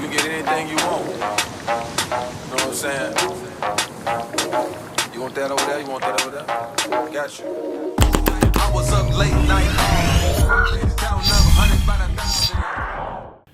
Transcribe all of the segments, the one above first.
you get anything you want. You know what I'm saying? You want that over there? You want that over there? Got you. I was up late night.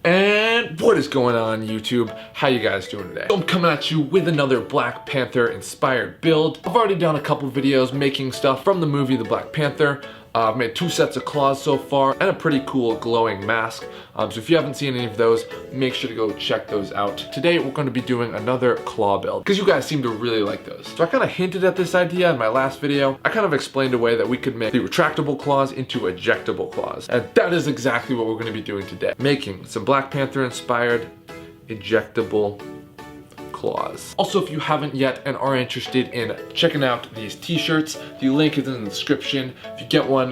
And what is going on, YouTube? How you guys doing today? So I'm coming at you with another Black Panther inspired build. I've already done a couple videos making stuff from the movie The Black Panther. I've made 2 sets of claws so far and a pretty cool glowing mask. So if you haven't seen any of those, make sure to go check those out. Today we're going to be doing another claw build because you guys seem to really like those. So I kind of hinted at this idea in my last video. I kind of explained a way that we could make the retractable claws into ejectable claws. And that is exactly what we're going to be doing today. Making some Black Panther inspired ejectable claws. Also, if you haven't yet and are interested in checking out these t-shirts, the link is in the description. If you get one,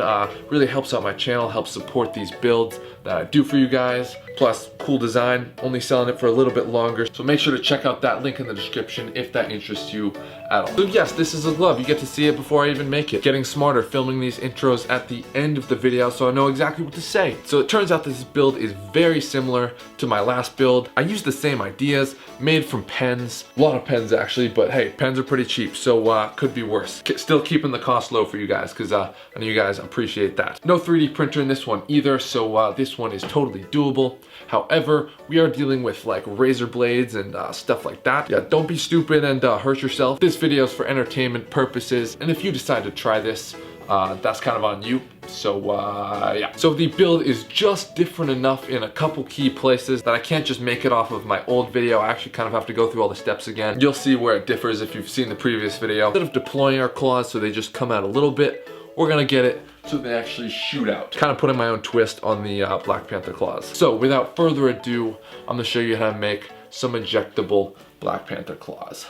really helps out my channel, helps support these builds that I do for you guys. Plus, cool design, only selling it for a little bit longer. So make sure to check out that link in the description if that interests you at all. So yes, this is a glove. You get to see it before I even make it. Getting smarter, filming these intros at the end of the video so I know exactly what to say. So it turns out this build is very similar to my last build. I used the same ideas, made from pens. A lot of pens actually, but hey, pens are pretty cheap, so could be worse. Still keeping the cost low for you guys, because I know you guys appreciate that. No 3D printer in this one either, so this one is totally doable. However, we are dealing with like razor blades and stuff like that. Yeah, don't be stupid and hurt yourself. This video is for entertainment purposes, and if you decide to try this, that's kind of on you. So yeah. So the build is just different enough in a couple key places that I can't just make it off of my old video. I actually kind of have to go through all the steps again. You'll see where it differs if you've seen the previous video. Instead of deploying our claws so they just come out a little bit, we're gonna get it so they actually shoot out. Kind of putting my own twist on the Black Panther claws. So without further ado, I'm gonna show you how to make some ejectable Black Panther claws.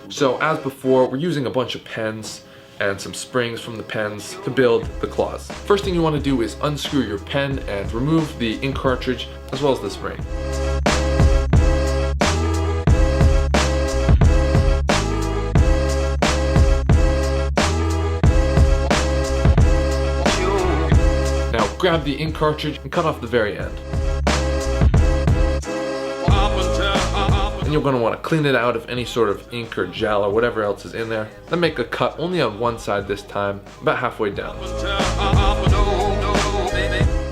So as before, we're using a bunch of pens and some springs from the pens to build the claws. First thing you want to do is unscrew your pen and remove the ink cartridge as well as the spring. Now grab the ink cartridge and cut off the very end. You're going to want to clean it out of any sort of ink or gel or whatever else is in there. Then make a cut only on one side this time, about halfway down.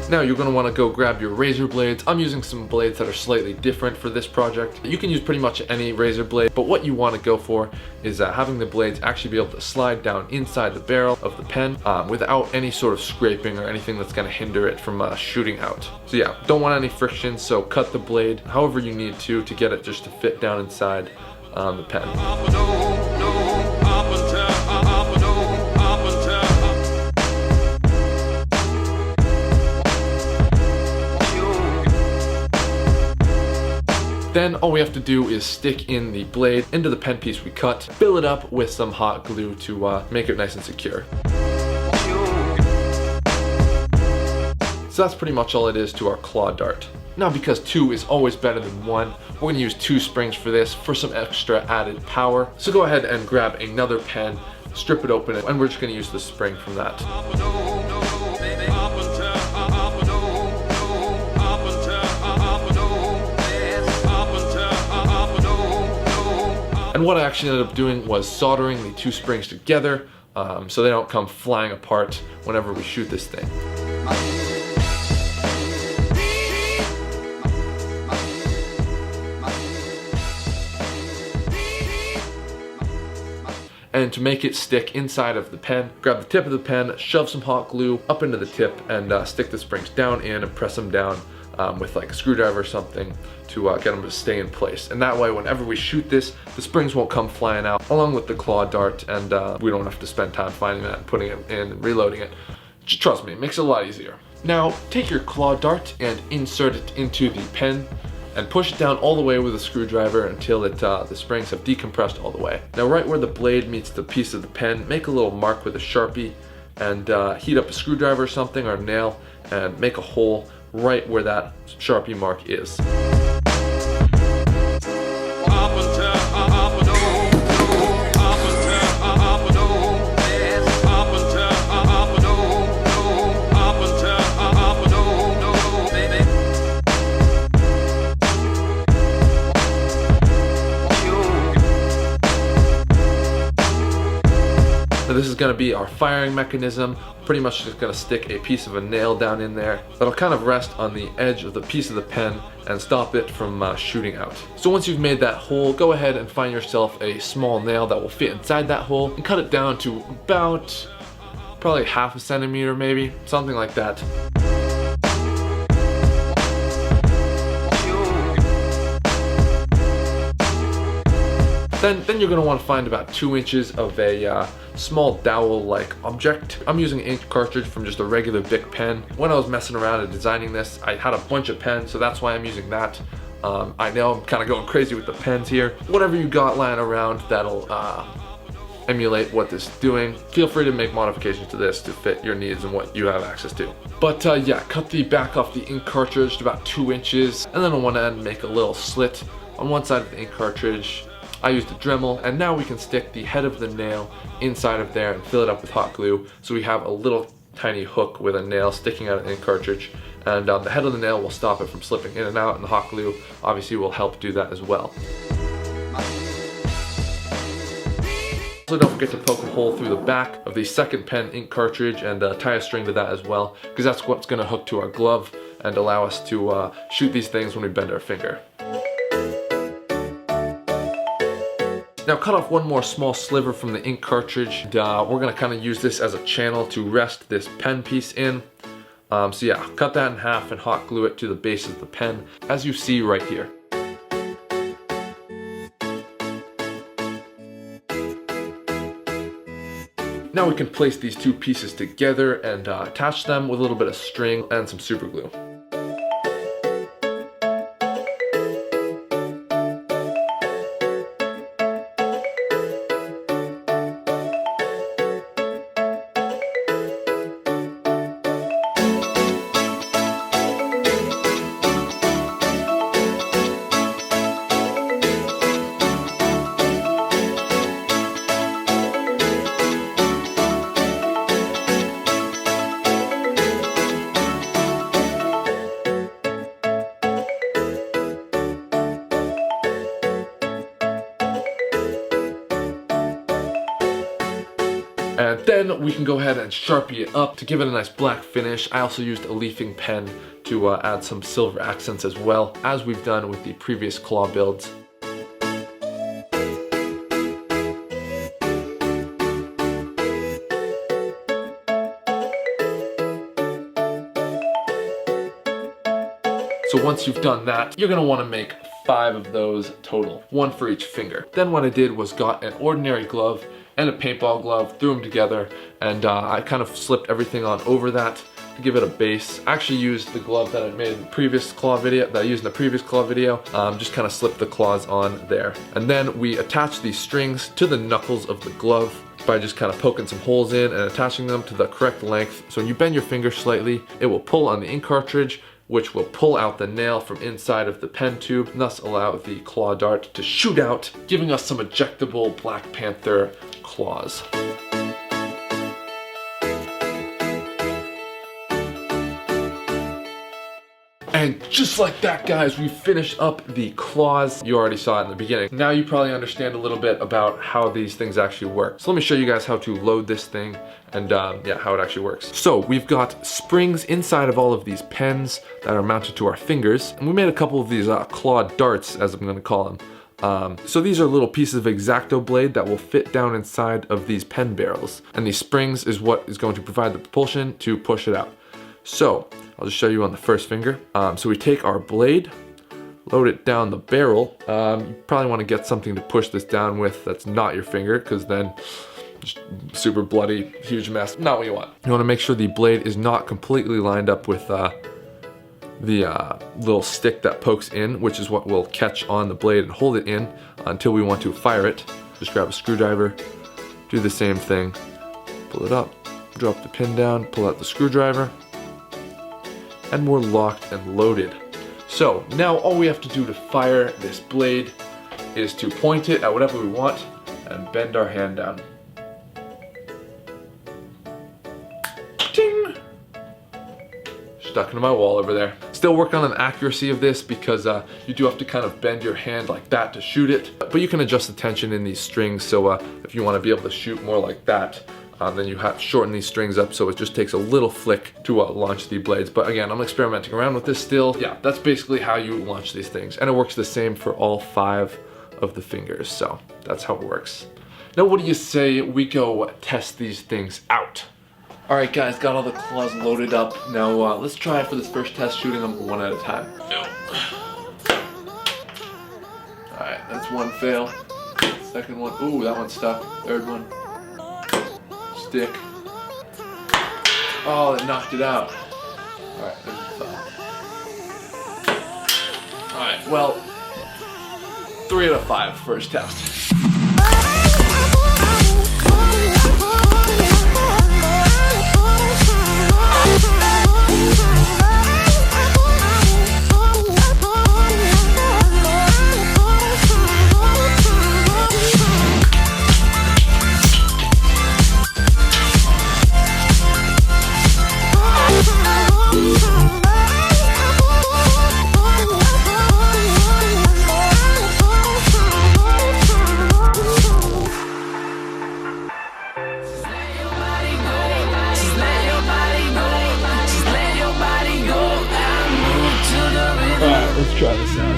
Now you're going to want to go grab your razor blades. I'm using some blades that are slightly different for this project. You can use pretty much any razor blade, but what you want to go for is having the blades actually be able to slide down inside the barrel of the pen without any sort of scraping or anything that's going to hinder it from shooting out. So yeah, don't want any friction, so cut the blade however you need to get it just to fit down inside the pen. Then all we have to do is stick in the blade into the pen piece we cut, fill it up with some hot glue to make it nice and secure. So that's pretty much all it is to our claw dart. Now because 2 is always better than 1, we're going to use 2 springs for this for some extra added power. So go ahead and grab another pen, strip it open, and we're just going to use the spring from that. And what I actually ended up doing was soldering the 2 springs together so they don't come flying apart whenever we shoot this thing. And to make it stick inside of the pen, grab the tip of the pen, shove some hot glue up into the tip, and stick the springs down in and press them down with like a screwdriver or something to get them to stay in place. And that way, whenever we shoot this, the springs won't come flying out along with the claw dart, and we don't have to spend time finding that and putting it in and reloading it. Just trust me, it makes it a lot easier. Now, take your claw dart and insert it into the pen and push it down all the way with a screwdriver until the springs have decompressed all the way. Now right where the blade meets the piece of the pen, make a little mark with a Sharpie and heat up a screwdriver or something or a nail and make a hole right where that Sharpie mark is. So this is going to be our firing mechanism. Pretty much just going to stick a piece of a nail down in there that'll kind of rest on the edge of the piece of the pen and stop it from shooting out. So once you've made that hole, go ahead and find yourself a small nail that will fit inside that hole and cut it down to about probably 1/2 centimeter, maybe something like that. Then you're going to want to find about 2 inches of a small dowel-like object. I'm using an ink cartridge from just a regular Bic pen. When I was messing around and designing this, I had a bunch of pens, so that's why I'm using that. I know I'm kind of going crazy with the pens here. Whatever you got lying around that'll emulate what this is doing, feel free to make modifications to this to fit your needs and what you have access to. But yeah, cut the back off the ink cartridge to about 2 inches, and then on one end make a little slit on one side of the ink cartridge. I used a Dremel, and now we can stick the head of the nail inside of there and fill it up with hot glue, so we have a little tiny hook with a nail sticking out of the ink cartridge, and the head of the nail will stop it from slipping in and out, and the hot glue obviously will help do that as well. Also, don't forget to poke a hole through the back of the second pen ink cartridge and tie a string to that as well, because that's what's going to hook to our glove and allow us to shoot these things when we bend our finger. Now cut off one more small sliver from the ink cartridge. We're going to kind of use this as a channel to rest this pen piece in. So yeah, cut that in half and hot glue it to the base of the pen, as you see right here. Now we can place these two pieces together and attach them with a little bit of string and some super glue. And then we can go ahead and Sharpie it up to give it a nice black finish. I also used a leafing pen to add some silver accents as well, as we've done with the previous claw builds. So once you've done that, you're gonna wanna make 5 of those total, 1 for each finger. Then what I did was got an ordinary glove and a paintball glove, threw them together, and I kind of slipped everything on over that to give it a base. I actually used the glove that I made in the previous claw video, just kind of slipped the claws on there. And then we attach these strings to the knuckles of the glove by just kind of poking some holes in and attaching them to the correct length. So when you bend your finger slightly, it will pull on the ink cartridge, which will pull out the nail from inside of the pen tube, and thus allow the claw dart to shoot out, giving us some ejectable Black Panther claws. And just like that, guys, we finished up the claws. You already saw it in the beginning. Now you probably understand a little bit about how these things actually work. So let me show you guys how to load this thing and yeah, how it actually works. So we've got springs inside of all of these pens that are mounted to our fingers. And we made a couple of these claw darts, as I'm gonna call them. So these are little pieces of x-acto blade that will fit down inside of these pen barrels. And these springs is what is going to provide the propulsion to push it out. So I'll just show you on the first finger. So we take our blade, load it down the barrel. You probably want to get something to push this down with that's not your finger, because then just super bloody, huge mess. Not what you want. You want to make sure the blade is not completely lined up with the little stick that pokes in, which is what will catch on the blade and hold it in until we want to fire it. Just grab a screwdriver, do the same thing, pull it up, drop the pin down, pull out the screwdriver, and we're locked and loaded. So now all we have to do to fire this blade is to point it at whatever we want and bend our hand down. Ting! Stuck into my wall over there. Still working on the accuracy of this because you do have to kind of bend your hand like that to shoot it. But you can adjust the tension in these strings, so if you want to be able to shoot more like that, Then you have shorten these strings up so it just takes a little flick to launch the blades. But again, I'm experimenting around with this still. Yeah, that's basically how you launch these things. And it works the same for all 5 of the fingers. So that's how it works. Now what do you say we go test these things out? Alright guys, got all the claws loaded up. Now let's try for this first test, shooting them one at a time. No. Alright, that's one fail. Second one, ooh, that one stuck. Third one. Stick. Oh, it knocked it out. Alright, there's the thumb. Alright, well, 3 out of 5 first test. Let's try this out.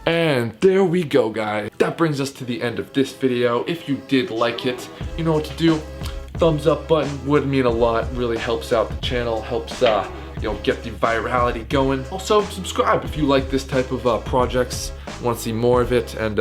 And there we go, guys. That brings us to the end of this video. If you did like it, you know what to do. Thumbs up button would mean a lot. Really helps out the channel, helps get the virality going. Also, subscribe if you like this type of projects, want to see more of it, and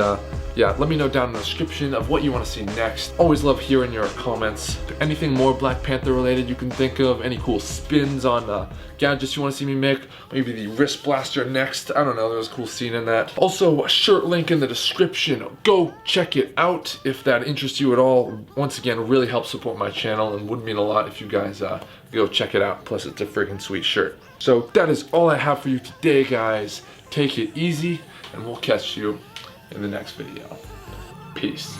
yeah, let me know down in the description of what you want to see next. Always love hearing your comments. Anything more Black Panther related you can think of, any cool spins on gadgets you want to see me make, maybe the wrist blaster next, I don't know, there was a cool scene in that. Also, a shirt link in the description. Go check it out if that interests you at all. Once again, really helps support my channel and would mean a lot if you guys go check it out. Plus, it's a freaking sweet shirt. So that is all I have for you today, guys. Take it easy, and we'll catch you in the next video. Peace.